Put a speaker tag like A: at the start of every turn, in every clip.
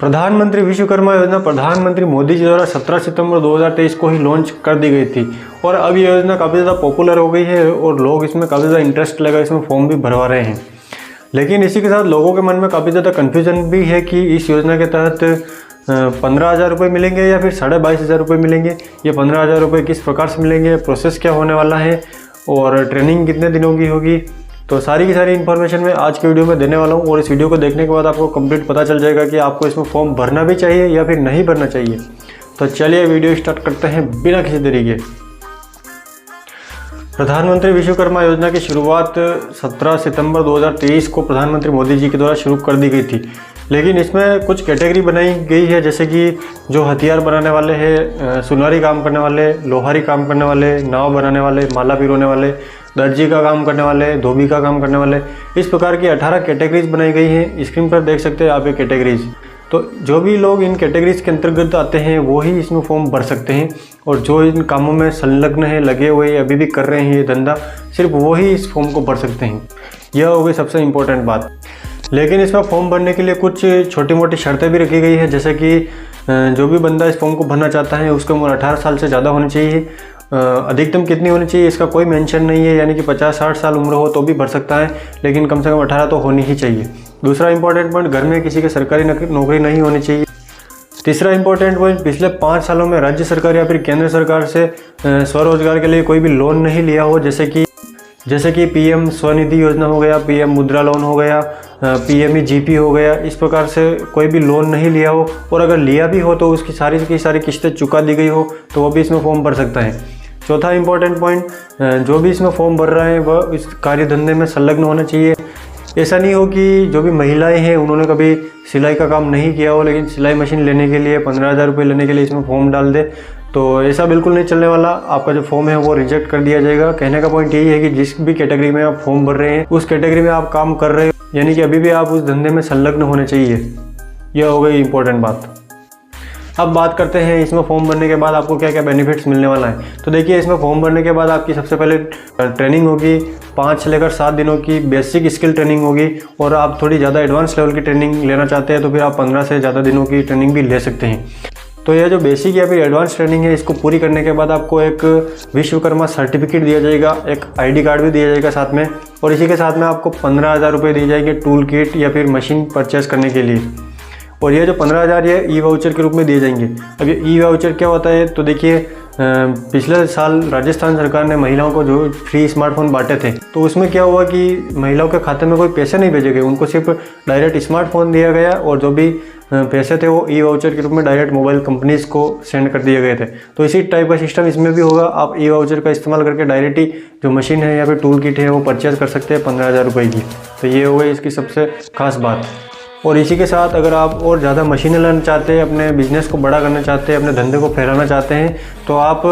A: प्रधानमंत्री विश्वकर्मा योजना प्रधानमंत्री मोदी जी द्वारा 17 सितंबर 2023 को ही लॉन्च कर दी गई थी और अब ये योजना काफ़ी ज़्यादा पॉपुलर हो गई है और लोग इसमें काफ़ी ज़्यादा इंटरेस्ट लगा इसमें फॉर्म भी भरवा रहे हैं। लेकिन इसी के साथ लोगों के मन में काफ़ी ज़्यादा कन्फ्यूजन भी है कि इस योजना के तहत 15,000 रुपये मिलेंगे या फिर 22,500 रुपये मिलेंगे। ये 15,000 रुपये किस प्रकार से मिलेंगे, प्रोसेस क्या होने वाला है और ट्रेनिंग कितने दिनों की होगी, तो सारी की सारी इन्फॉर्मेशन मैं आज के वीडियो में देने वाला हूँ। और इस वीडियो को देखने के बाद आपको कंप्लीट पता चल जाएगा कि आपको इसमें फॉर्म भरना भी चाहिए या फिर नहीं भरना चाहिए। तो चलिए वीडियो स्टार्ट करते हैं बिना किसी देरी के। प्रधानमंत्री विश्वकर्मा योजना की शुरुआत 17 सितंबर 2023 को प्रधानमंत्री मोदी जी के द्वारा शुरू कर दी गई थी। लेकिन इसमें कुछ कैटेगरी बनाई गई है, जैसे कि जो हथियार बनाने वाले हैं, सुनारी काम करने वाले, लोहारी काम करने वाले, नाव बनाने वाले, माला पिरोने वाले, दर्जी का काम करने वाले, धोबी का काम करने वाले, इस प्रकार की 18 कैटेगरीज बनाई गई हैं। स्क्रीन पर देख सकते हैं आप ये कैटेगरीज। तो जो भी लोग इन कैटेगरीज के अंतर्गत आते हैं वो ही इसमें फॉर्म भर सकते हैं और जो इन कामों में संलग्न है, लगे हुए, अभी भी कर रहे हैं ये धंधा, सिर्फ वो ही इस फॉर्म को भर सकते हैं। यह हो गई सबसे इम्पोर्टेंट बात। लेकिन इसमें फॉर्म भरने के लिए कुछ छोटी मोटी शर्तें भी रखी गई है, जैसे कि जो भी बंदा इस फॉर्म को भरना चाहता है उसकी उम्र 18 साल से ज़्यादा होनी चाहिए। अधिकतम कितनी होनी चाहिए इसका कोई मेंशन नहीं है, यानी कि 50-60 साल उम्र हो तो भी भर सकता है, लेकिन कम से कम 18 तो होनी ही चाहिए। दूसरा इंपॉर्टेंट पॉइंट, घर में किसी की सरकारी नौकरी नहीं होनी चाहिए। तीसरा इंपॉर्टेंट पॉइंट, पिछले 5 सालों में राज्य सरकार या फिर केंद्र सरकार से स्वरोजगार के लिए कोई भी लोन नहीं लिया हो, जैसे कि पीएम स्वनिधि योजना हो गया, पीएम मुद्रा लोन हो गया, PMEGP हो गया। इस प्रकार से कोई भी लोन नहीं लिया हो और अगर लिया भी हो तो उसकी सारी की सारी किस्तें चुका दी गई हो तो वो भी इसमें फॉर्म भर सकता है। चौथा इंपॉर्टेंट पॉइंट, जो भी इसमें फॉर्म भर रहा है वह इस कार्य धंधे में संलग्न होना चाहिए। ऐसा नहीं हो कि जो भी महिलाएं हैं उन्होंने कभी सिलाई का काम नहीं किया हो लेकिन सिलाई मशीन लेने के लिए 15,000 रुपये लेने के लिए इसमें फॉर्म डाल दे, तो ऐसा बिल्कुल नहीं चलने वाला। आपका जो फॉर्म है वो रिजेक्ट कर दिया जाएगा। कहने का पॉइंट यही है कि जिस भी कैटेगरी में आप फॉर्म भर रहे हैं उस कैटेगरी में आप काम कर रहे हो, यानी कि अभी भी आप उस धंधे में संलग्न होने चाहिए। यह हो गई इंपॉर्टेंट बात। अब बात करते हैं इसमें फॉर्म भरने के बाद आपको क्या क्या बेनिफिट्स मिलने वाला है। तो देखिए, इसमें फॉर्म भरने के बाद आपकी सबसे पहले ट्रेनिंग होगी, 5 से लेकर 7 दिनों की बेसिक स्किल ट्रेनिंग होगी। और आप थोड़ी ज़्यादा एडवांस लेवल की ट्रेनिंग लेना चाहते हैं तो फिर आप 15 से ज़्यादा दिनों की ट्रेनिंग भी ले सकते हैं। तो यह जो बेसिक या फिर एडवांस ट्रेनिंग है, इसको पूरी करने के बाद आपको एक विश्वकर्मा सर्टिफिकेट दिया जाएगा, एक ID कार्ड भी दिया जाएगा साथ में, और इसी के साथ में आपको 15,000 रुपये दिए जाएंगे टूल किट या फिर मशीन परचेस करने के लिए। और ये जो 15,000 ये ई-वाउचर के रूप में दिए जाएंगे। अब ये ई-वाउचर क्या होता है, तो देखिए पिछले साल राजस्थान सरकार ने महिलाओं को जो फ्री स्मार्टफोन बांटे थे, तो उसमें क्या हुआ कि महिलाओं के खाते में कोई पैसे नहीं भेजे गए, उनको सिर्फ डायरेक्ट स्मार्टफोन दिया गया और जो भी पैसे थे वो ई-वाउचर के रूप में डायरेक्ट मोबाइल कंपनीज़ को सेंड कर दिए गए थे। तो इसी टाइप का सिस्टम इसमें भी होगा। आप ई-वाउचर का इस्तेमाल करके डायरेक्ट ही जो मशीन है या फिर टूल किट है वो परचेज कर सकते हैं 15,000 रुपये की। तो ये हो गई इसकी सबसे खास बात। और इसी के साथ अगर आप और ज़्यादा मशीनें लेना चाहते हैं, अपने बिजनेस को बड़ा करना चाहते हैं, अपने धंधे को फैलाना चाहते हैं, तो आप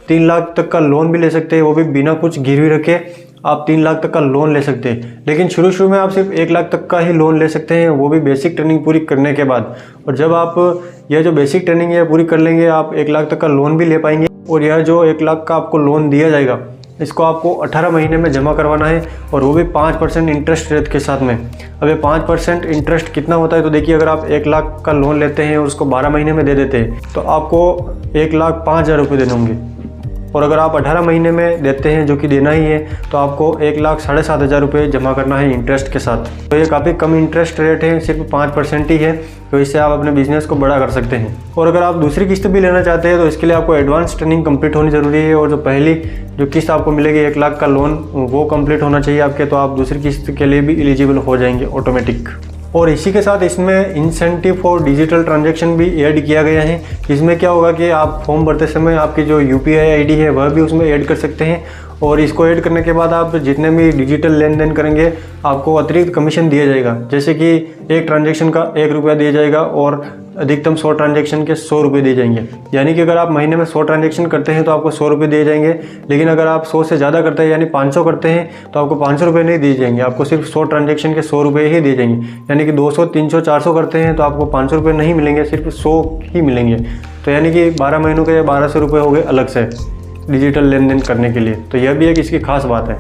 A: 3 लाख तक का लोन भी ले सकते हैं, वो भी बिना कुछ गिरवी रखे आप 3 लाख तक का लोन ले सकते हैं। लेकिन शुरू में आप सिर्फ 1 लाख तक का ही लोन ले सकते हैं, वो भी बेसिक ट्रेनिंग पूरी करने के बाद। और जब आप यह जो बेसिक ट्रेनिंग है पूरी कर लेंगे, आप 1 लाख तक का लोन भी ले पाएंगे। और यह जो 1 लाख का आपको लोन दिया जाएगा, इसको आपको 18 महीने में जमा करवाना है, और वो भी 5% इंटरेस्ट रेट के साथ में। अब ये 5% इंटरेस्ट कितना होता है, तो देखिए, अगर आप 1 लाख का लोन लेते हैं और उसको 12 महीने में दे देते हैं तो आपको 1,05,000 रुपये देने होंगे। और अगर आप 18 महीने में देते हैं, जो कि देना ही है, तो आपको 1,07,500 रुपये जमा करना है इंटरेस्ट के साथ। तो ये काफ़ी कम इंटरेस्ट रेट है, सिर्फ 5% ही है, तो इससे आप अपने बिजनेस को बड़ा कर सकते हैं। और अगर आप दूसरी किस्त भी लेना चाहते हैं तो इसके लिए आपको एडवांस ट्रेनिंग कंप्लीट होनी ज़रूरी है, और जो पहली जो किस्त आपको मिलेगी 1 लाख का लोन, वो कंप्लीट होना चाहिए आपके, तो आप दूसरी किस्त के लिए भी एलिजिबल हो जाएंगे ऑटोमेटिक। और इसी के साथ इसमें इंसेंटिव फॉर डिजिटल ट्रांजैक्शन भी ऐड किया गया है। इसमें क्या होगा कि आप फॉर्म भरते समय आपकी जो UPI ID है वह भी उसमें ऐड कर सकते हैं, और इसको ऐड करने के बाद आप जितने भी डिजिटल लेन देन करेंगे आपको अतिरिक्त कमीशन दिया जाएगा। जैसे कि एक ट्रांजैक्शन का 1 रुपया दिया जाएगा और अधिकतम 100 ट्रांजैक्शन के 100 रुपये दिए जाएंगे। यानी कि अगर आप महीने में 100 ट्रांजैक्शन करते हैं तो आपको 100 रुपये दिए जाएंगे। लेकिन अगर आप 100 से ज़्यादा करते हैं, यानी 500 करते हैं, तो आपको 500 रुपये नहीं दिए जाएंगे, आपको सिर्फ 100 ट्रांजैक्शन के 100 रुपये ही दिए जाएंगे। यानी कि 200, 300, 400 करते हैं तो आपको 500 रुपये नहीं मिलेंगे, सिर्फ 100 ही मिलेंगे। तो यानी कि 12 महीनों के 1200 रुपये हो गए अलग से डिजिटल लेन देन करने के लिए। तो यह भी एक इसकी खास बात है।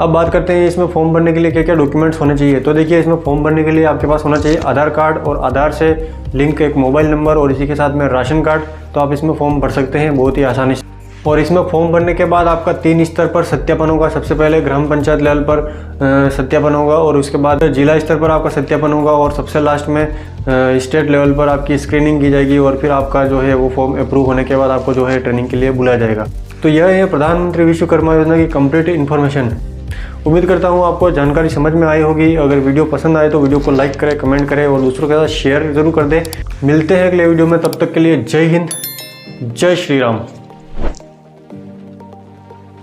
A: अब बात करते हैं इसमें फॉर्म भरने के लिए क्या क्या डॉक्यूमेंट्स होने चाहिए। तो देखिए, इसमें फॉर्म भरने के लिए आपके पास होना चाहिए आधार कार्ड और आधार से लिंक एक मोबाइल नंबर और इसी के साथ में राशन कार्ड। तो आप इसमें फॉर्म भर सकते हैं बहुत ही आसानी से। और इसमें फॉर्म भरने के बाद आपका 3 स्तर पर सत्यापन होगा। सबसे पहले ग्राम पंचायत लेवल पर सत्यापन होगा और उसके बाद जिला स्तर पर आपका सत्यापन होगा और सबसे लास्ट में स्टेट लेवल पर आपकी स्क्रीनिंग की जाएगी और फिर आपका जो है वो फॉर्म अप्रूव होने के बाद आपको जो है ट्रेनिंग के लिए बुलाया जाएगा। तो यह है प्रधानमंत्री विश्वकर्मा योजना की कंप्लीट इन्फॉर्मेशन। उम्मीद करता हूँ आपको जानकारी समझ में आई होगी। अगर वीडियो पसंद आए तो वीडियो को लाइक करें, कमेंट करें और दूसरों के साथ शेयर जरूर कर दें। मिलते हैं अगले वीडियो में, तब तक के लिए जय हिंद, जय श्री राम।